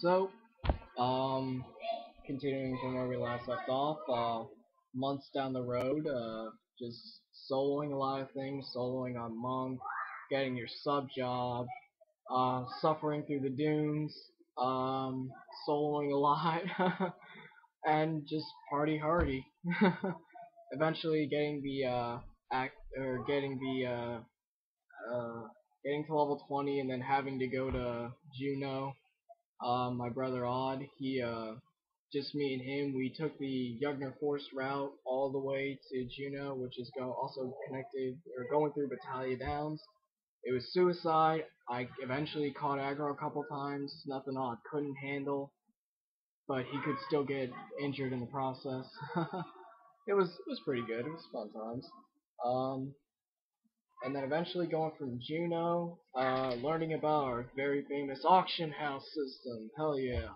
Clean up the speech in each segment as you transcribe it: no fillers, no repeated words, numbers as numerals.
So, um, continuing from where we last left off, months down the road, just soloing a lot of things, soloing on Monk, getting your sub job, suffering through the dunes, soloing a lot, and just party hardy. Eventually getting the, act, or uh, getting to level 20 and then having to go to Juno. My brother Odd, just me and him, we took the Yugner Forest route all the way to Juneau, which is also connected, or going through Battaglia Downs. It was suicide. I eventually caught aggro a couple times, nothing Odd couldn't handle, but he could still get injured in the process. It was pretty good, it was fun times. Um, and then eventually going from Juneau, learning about our very famous auction house system. Hell yeah.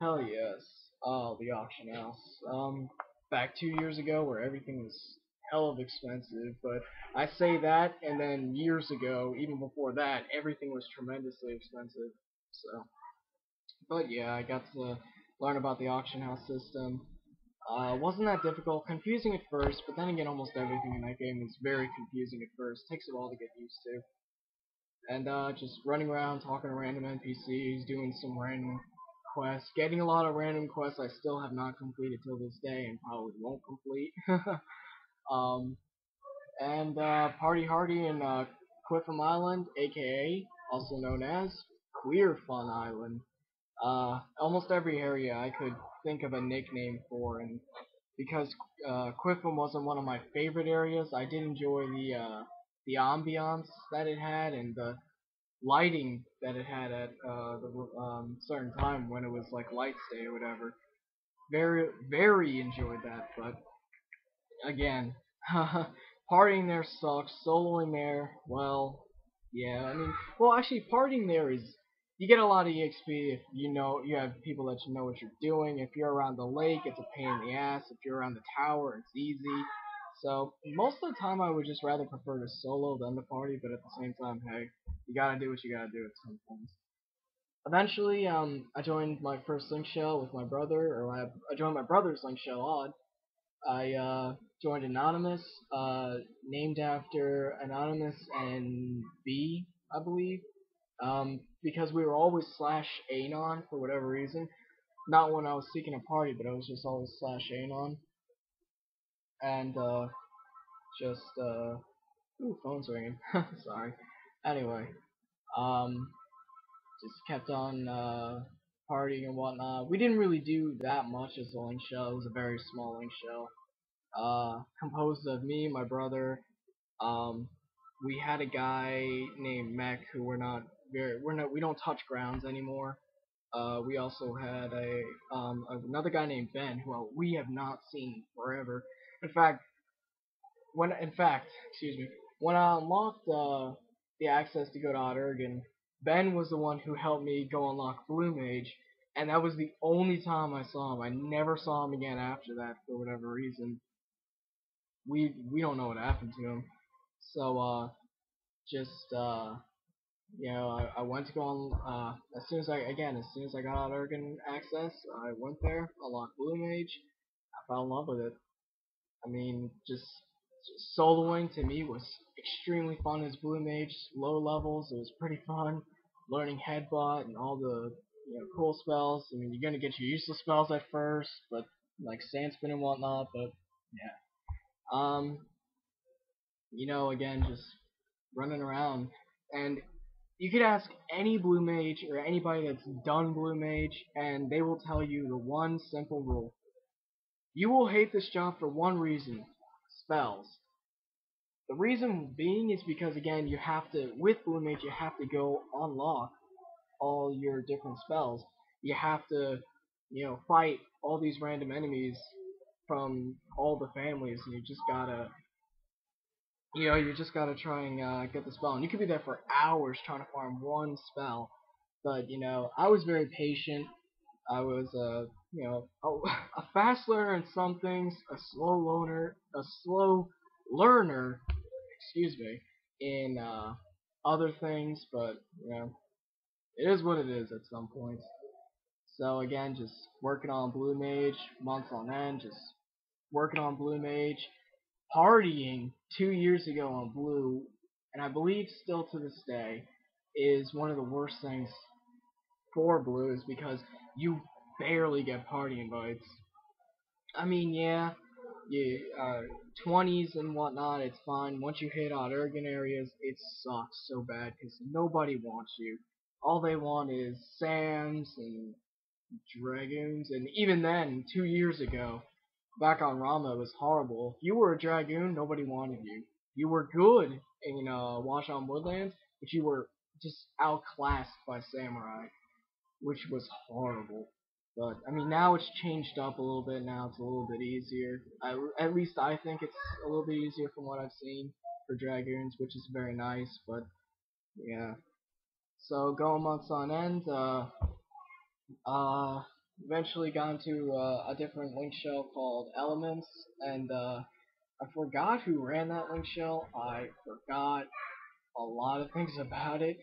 Hell yes. Oh, the auction house. Back 2 years ago where everything was hell of expensive, but I say that, and then years ago, even before that, everything was tremendously expensive. So, but yeah, I got to learn about the auction house system. Wasn't that difficult, confusing at first, but then again, almost everything in that game is very confusing at first. Takes a while to get used to. And just running around, talking to random NPCs, doing some random quests, getting a lot of random quests I still have not completed till this day and probably won't complete. um, and Party Hardy in Cliffham Island, aka also known as Queer Fun Island. Almost every area I could think of a nickname for, and because Quiffham wasn't one of my favorite areas, I did enjoy the ambiance that it had and the lighting that it had at the certain time when it was like Lights Day or whatever. Very, very enjoyed that, but again, partying there sucks. Soloing there, well, yeah. I mean, well, actually, partying there is you get a lot of EXP if you know you have people that you know what you're doing. If you're around the lake, it's a pain in the ass. If you're around the tower, it's easy. So most of the time, I would just rather prefer to solo than to party. But at the same time, hey, you gotta do what you gotta do at some points. Eventually, I joined my first Link Shell with my brother, or I joined my brother's Link Shell Odd. I joined Anonymous, named after Anonymous and B, I believe, because we were always slash Anon for whatever reason. Not when I was seeking a party, but I was just always slash Anon. And just, ooh, phone's ringing. Sorry. Anyway, um, just kept on partying and whatnot. We didn't really do that much as a Link Shell. It was a very small Link Shell. Composed of me, my brother. Um, we had a guy named Mech who we don't touch grounds anymore. We also had another guy named Ben who we have not seen forever. In fact, excuse me, when I unlocked the access to go to Odd Urgen, Ben was the one who helped me go unlock Blue Mage, and that was the only time I saw him. I never saw him again after that for whatever reason. We don't know what happened to him. So just I went to go on as soon as I got out Oregon access, I went there, unlocked Blue Mage, I fell in love with it. I mean, just soloing to me was extremely fun as Blue Mage, low levels, it was pretty fun. Learning Headbutt and all the cool spells. I mean, you're gonna get your useless spells at first, but like Sand Spin and whatnot, but yeah. Again, just running around. And you could ask any Blue Mage or anybody that's done Blue Mage, and they will tell you the one simple rule. You will hate this job for one reason: spells. The reason being is because, again, with Blue Mage, you have to go unlock all your different spells. You have to, fight all these random enemies from all the families, and you just gotta try and get the spell. And you could be there for hours trying to farm one spell. But, I was very patient. I was, a fast learner in some things, a slow learner, excuse me, in other things. But, it is what it is at some points. So again, just working on Blue Mage months on end, just working on Blue Mage, partying 2 years ago on Blue, and I believe still to this day, is one of the worst things for Blue is because you barely get party invites. I mean, yeah, you 20s and whatnot, it's fine. Once you hit out urban areas, it sucks so bad because nobody wants you. All they want is Sams and Dragoons, and even then, 2 years ago, back on Rama, it was horrible. If you were a Dragoon, nobody wanted you. You were good in Washan Woodlands, but you were just outclassed by Samurai, which was horrible. But I mean, now it's changed up a little bit. Now it's a little bit easier. At least I think it's a little bit easier from what I've seen for Dragoons, which is very nice. But yeah, so going months on end. Uh, Eventually got into a different link shell called Elements, and I forgot who ran that link shell. I forgot a lot of things about it.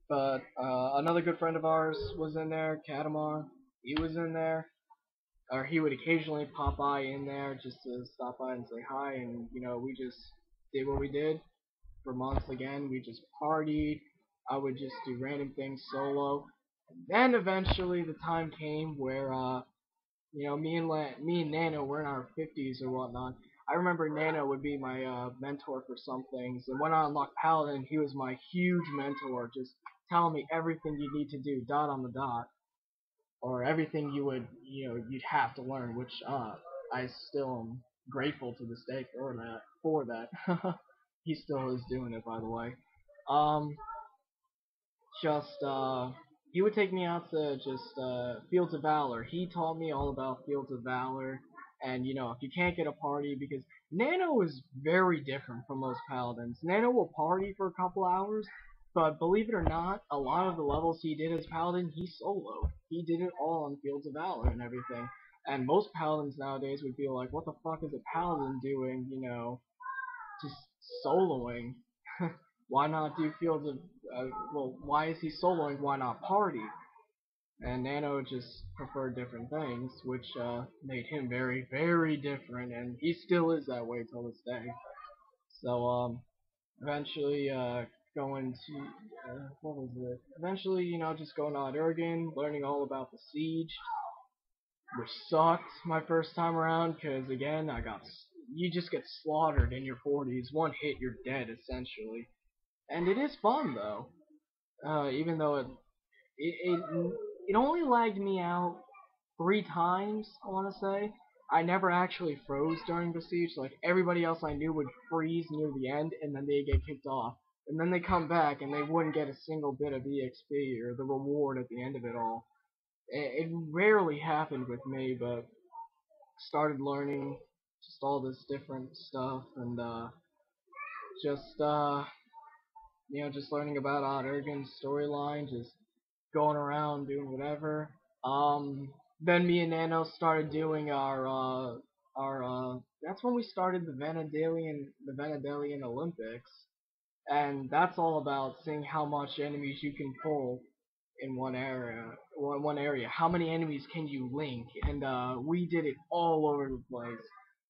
But another good friend of ours was in there, Katamar. He was in there, or he would occasionally pop by in there just to stop by and say hi, and we just did what we did for months again. We just partied. I would just do random things solo. And then eventually the time came where me and Nano were in our 50s or whatnot. I remember Nano would be my mentor for some things, and when I unlocked Paladin, he was my huge mentor, just telling me everything you need to do, dot on the dot, or everything you'd have to learn, which I still am grateful to this day for that. He still is doing it, by the way. Um, just he would take me out to just Fields of Valor. He taught me all about Fields of Valor, and if you can't get a party, because Nano is very different from most paladins. Nano will party for a couple hours, but believe it or not, a lot of the levels he did as paladin, he soloed. He did it all on Fields of Valor and everything. And most paladins nowadays would feel like, what the fuck is a paladin doing? Just soloing. Why not do Fields of why is he soloing? Why not party? And Nano just preferred different things, which made him very, very different, and he still is that way till this day. So, eventually, going to, what was it? Eventually, just going on Urgan, learning all about the siege, which sucked my first time around, because again, you just get slaughtered in your 40s. One hit, you're dead, essentially. And it is fun, though. Even though it only lagged me out 3 times, I want to say. I never actually froze during the siege. Like, everybody else I knew would freeze near the end, and then they get kicked off. And then they come back, and they wouldn't get a single bit of EXP, or the reward at the end of it all. It rarely happened with me, but started learning just all this different stuff, and just just learning about Odd Urgen's storyline, just going around doing whatever. Then me and Nano started doing our that's when we started the Vanadalian Olympics, and that's all about seeing how much enemies you can pull in one area. How many enemies can you link? And we did it all over the place.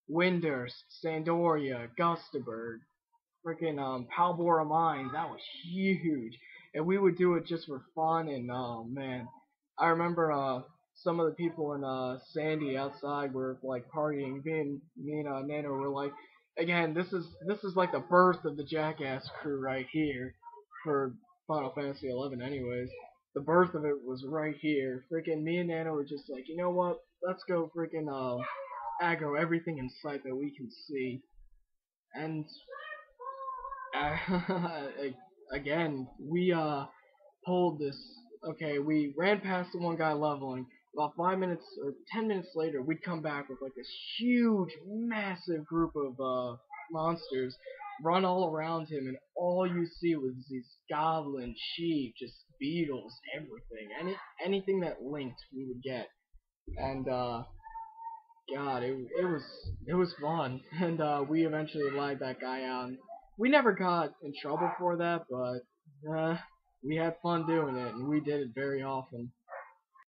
Windurst, Sandoria, Gustaberg, freaking Palbora Mines, that was huge. And we would do it just for fun, and oh man. I remember some of the people in Sandy outside were like partying. Me and Nano were like, again, this is like the birth of the Jackass crew right here for Final Fantasy 11 anyways. The birth of it was right here. Freaking me and Nano were just like, you know what? Let's go freaking aggro everything in sight that we can see. And again, we pulled this. Okay, we ran past the one guy leveling. About 5 minutes or 10 minutes later, we'd come back with like this huge, massive group of monsters, run all around him, and all you see was these goblin, sheep, just beetles, everything. Anything that linked, we would get. And God, it was fun, and we eventually lagged that guy out. We never got in trouble for that, but we had fun doing it, and we did it very often.